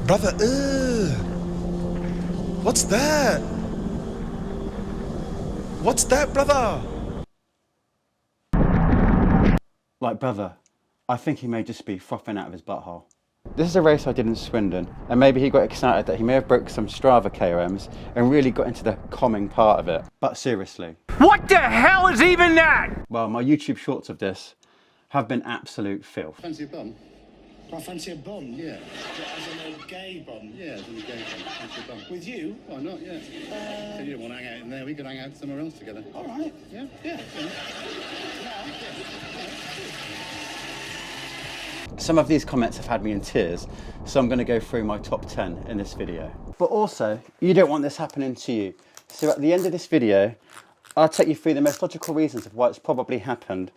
Brother, what's that? What's that, brother? Like, brother, I think he may just be frothing out of his butthole. This is a race I did in Swindon, and maybe he got excited that he may have broke some Strava KOMs and really got into the calming part of it. But seriously. What the hell is even that? Well, my YouTube shorts of this have been absolute filth. Fancy a bum? I fancy a bum. Yeah. As in a gay bum. Yeah, as in a gay bum. Fancy a bum. With you? Why not? Yeah. So you don't want to hang out in there? We could hang out somewhere else together. All right. Yeah. Yeah. Some of these comments have had me in tears, so I'm going to go through my top 10 in this video. But also, you don't want this happening to you. So at the end of this video, I'll take you through the most logical reasons of why it's probably happened,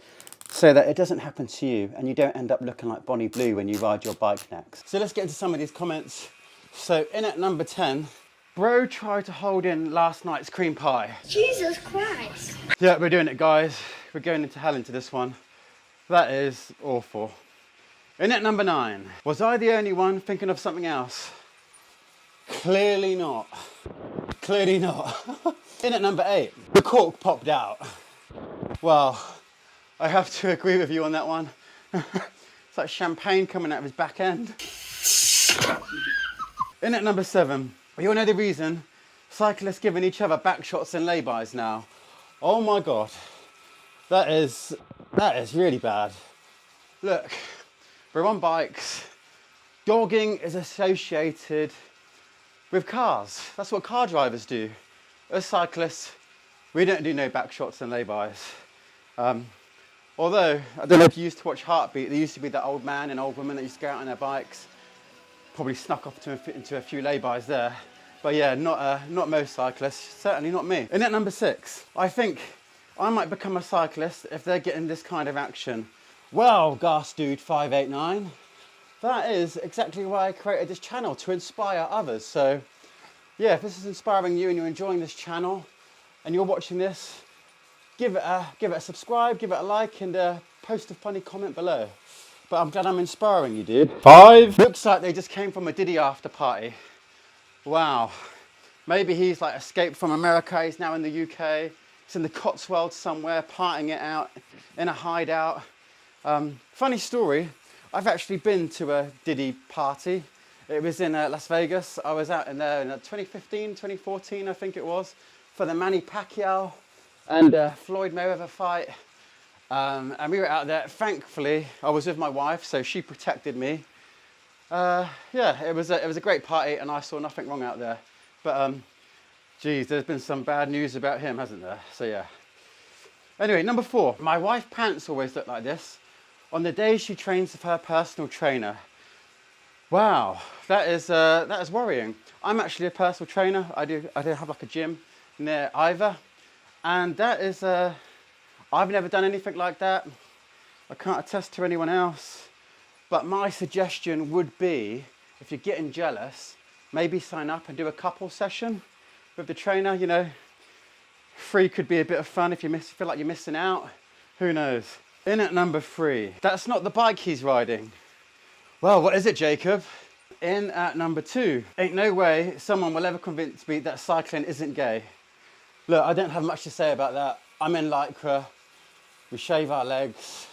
so that it doesn't happen to you and you don't end up looking like Bonnie Blue when you ride your bike next. So let's get into some of these comments. So in at number 10, bro tried to hold in last night's cream pie. Jesus Christ. Yeah, we're doing it, guys. We're going into hell into this one. That is awful. In at number 9, was I the only one thinking of something else? Clearly not. Clearly not. In at number 8, the cork popped out. Well, I have to agree with you on that one. It's like champagne coming out of his back end. In at number 7, you all know the reason. Cyclists giving each other back shots and laybys now. Oh my God. That is really bad. Look, we're on bikes. Dogging is associated with cars. That's what car drivers do. As cyclists, we don't do no back shots and laybys. Although, I don't know if you used to watch Heartbeat, there used to be that old man and old woman that used to go out on their bikes. Probably snuck off into a few laybys there. But yeah, not most cyclists, certainly not me. In at number 6, I think I might become a cyclist if they're getting this kind of action. Well, Gas Dude 589, that is exactly why I created this channel, to inspire others. So yeah, if this is inspiring you and you're enjoying this channel and you're watching this, give it a subscribe, give it a like, and post a funny comment below. But I'm glad I'm inspiring you, dude. 5. Looks like they just came from a Diddy after party. Wow. Maybe he's like escaped from America, he's now in the UK. He's in the Cotswolds somewhere, partying it out in a hideout. Funny story, I've actually been to a Diddy party. It was in Las Vegas. I was out in there in 2015, 2014, I think it was, for the Manny Pacquiao and Floyd Mayweather fight. And we were out there. Thankfully, I was with my wife, so she protected me. Yeah, it was a great party, and I saw nothing wrong out there. But geez, there's been some bad news about him, hasn't there? So yeah. Anyway, number 4, my wife's pants always look like this on the days she trains with her personal trainer. Wow, that is worrying. I'm actually a personal trainer. I do have like a gym near Ivor, and that is I've never done anything like that. I can't attest to anyone else. But my suggestion would be, if you're getting jealous, maybe sign up and do a couple session with the trainer. You know, free could be a bit of fun if you feel like you're missing out. Who knows? In at number 3, that's not the bike he's riding. Well, what is it, Jacob? In at number 2, ain't no way someone will ever convince me that cycling isn't gay. Look, I don't have much to say about that. I'm in Lycra, we shave our legs.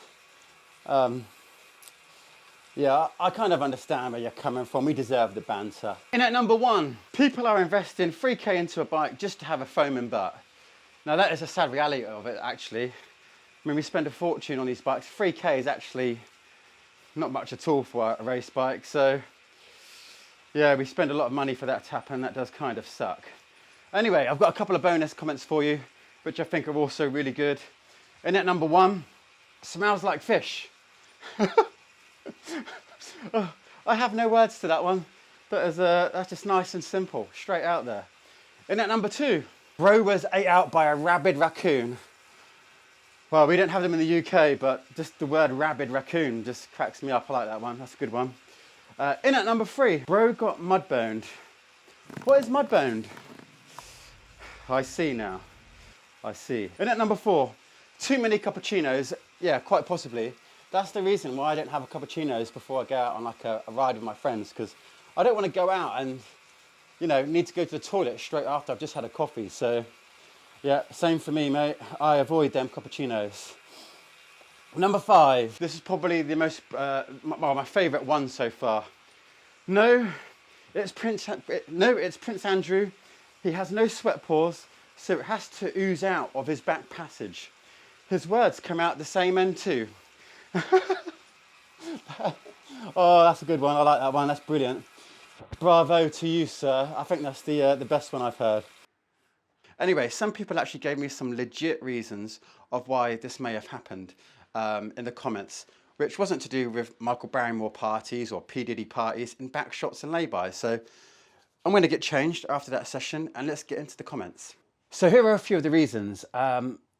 Yeah, I kind of understand where you're coming from. We deserve the banter. In at number 1, people are investing 3k into a bike just to have a foaming butt. Now that is a sad reality of it, actually. I mean, we spend a fortune on these bikes. 3k is actually not much at all for a race bike. So yeah, we spend a lot of money for that to happen. That does kind of suck. Anyway, I've got a couple of bonus comments for you, which I think are also really good. In at number 1, smells like fish. Oh, I have no words to that one. That's just nice and simple, straight out there. In at number 2, bro was ate out by a rabid raccoon. Well, we don't have them in the UK, but just the word rabid raccoon just cracks me up. I like that one, that's a good one. In at number 3, bro got mudboned. What is mudboned? I see now, I see. In at number 4, too many cappuccinos. Yeah, quite possibly. That's the reason why I don't have a cappuccinos before I go out on like a ride with my friends, because I don't want to go out and, you know, need to go to the toilet straight after I've just had a coffee. So, yeah, same for me, mate. I avoid them cappuccinos. Number 5. This is probably the most, my favourite one so far. No, it's Prince Andrew. He has no sweat pores, so it has to ooze out of his back passage. His words come out the same end too. Oh, that's a good one. I like that one. That's brilliant. Bravo to you, sir. I think that's the best one I've heard. Anyway, some people actually gave me some legit reasons of why this may have happened in the comments, which wasn't to do with Michael Barrymore parties or P. Diddy parties and back shots and lay-bys. So I'm going to get changed after that session and let's get into the comments. So here are a few of the reasons.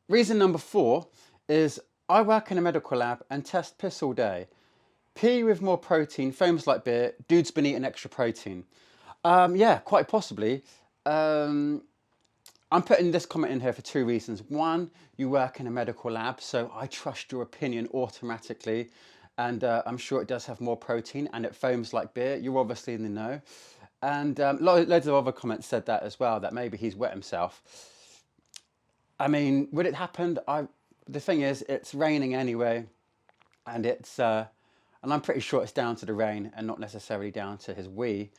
Reason number 4 is I work in a medical lab and test piss all day. Pee with more protein, foams like beer, dude's been eating extra protein. Yeah, quite possibly. I'm putting this comment in here for 2 reasons. 1, you work in a medical lab, so I trust your opinion automatically. And I'm sure it does have more protein and it foams like beer. You're obviously in the know. And loads of other comments said that as well, that maybe he's wet himself. I mean, would it happen? The thing is, it's raining anyway, and and I'm pretty sure it's down to the rain and not necessarily down to his wee.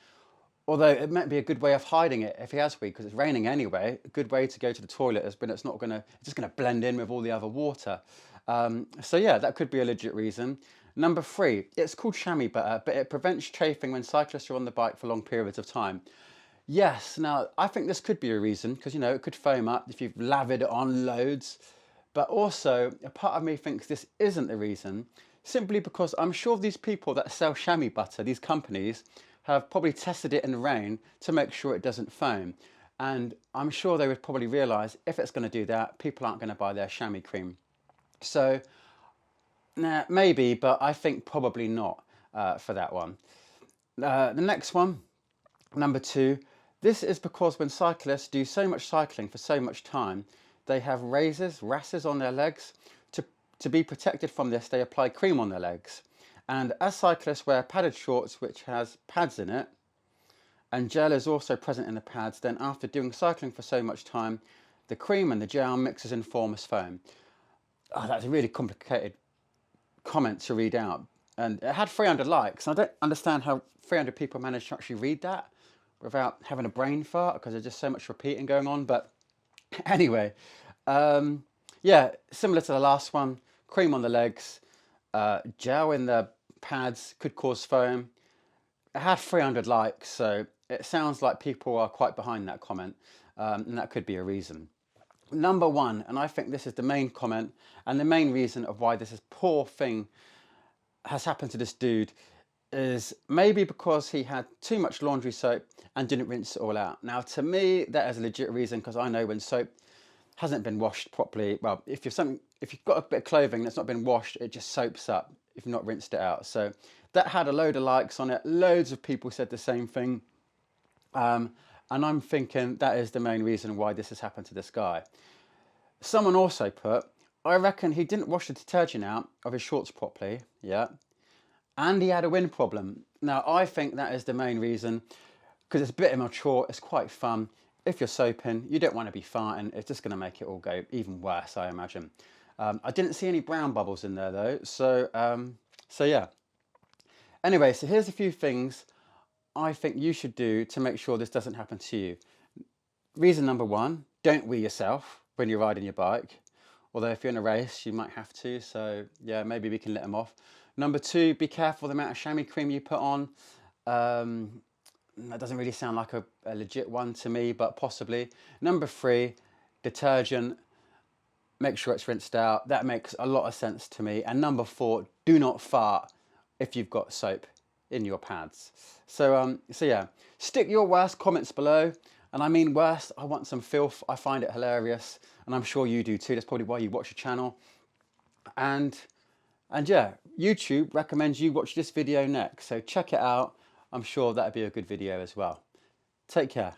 Although it might be a good way of hiding it if he has wee, because it's raining anyway. A good way to go to the toilet is when it's just gonna blend in with all the other water. So yeah, that could be a legit reason. Number 3, it's called chamois butter, but it prevents chafing when cyclists are on the bike for long periods of time. Yes, now I think this could be a reason, because you know it could foam up if you've lathered it on loads. But also, a part of me thinks this isn't the reason, simply because I'm sure these people that sell chamois butter, these companies, have probably tested it in the rain to make sure it doesn't foam. And I'm sure they would probably realise if it's going to do that, people aren't going to buy their chamois cream. So, nah, maybe, but I think probably not for that one. The next one, number 2, this is because when cyclists do so much cycling for so much time, they have rashes on their legs. To be protected from this, they apply cream on their legs. And as cyclists wear padded shorts which has pads in it, and gel is also present in the pads, then after doing cycling for so much time, the cream and the gel mixes and forms foam. Oh, that's a really complicated comment to read out. And it had 300 likes. I don't understand how 300 people managed to actually read that without having a brain fart, because there's just so much repeating going on. But anyway, yeah, similar to the last one, cream on the legs, gel in the pads could cause foam. It had 300 likes, so it sounds like people are quite behind that comment, and that could be a reason. Number 1, and I think this is the main comment and the main reason of why this poor thing has happened to this dude, is maybe because he had too much laundry soap and didn't rinse it all out. Now, to me, that is a legit reason, because I know when soap hasn't been washed properly, well, if you've got a bit of clothing that's not been washed, it just soaps up if you've not rinsed it out. So that had a load of likes on it. Loads of people said the same thing. And I'm thinking that is the main reason why this has happened to this guy. Someone also put, I reckon he didn't wash the detergent out of his shorts properly, yeah, and he had a wind problem. Now, I think that is the main reason, because it's a bit immature, it's quite fun. If you're soaping, you don't want to be farting. It's just going to make it all go even worse, I imagine. I didn't see any brown bubbles in there though, so yeah. Anyway, so here's a few things I think you should do to make sure this doesn't happen to you. Reason number 1, don't wee yourself when you're riding your bike. Although if you're in a race, you might have to, so yeah, maybe we can let them off. Number 2, be careful the amount of chamois cream you put on. That doesn't really sound like a legit one to me, but possibly. Number 3, detergent. Make sure it's rinsed out. That makes a lot of sense to me. And number 4, do not fart if you've got soap in your pads. So yeah, stick your worst comments below. And I mean worst, I want some filth. I find it hilarious. And I'm sure you do too. That's probably why you watch the channel. And yeah, YouTube recommends you watch this video next. So check it out. I'm sure that'd be a good video as well. Take care.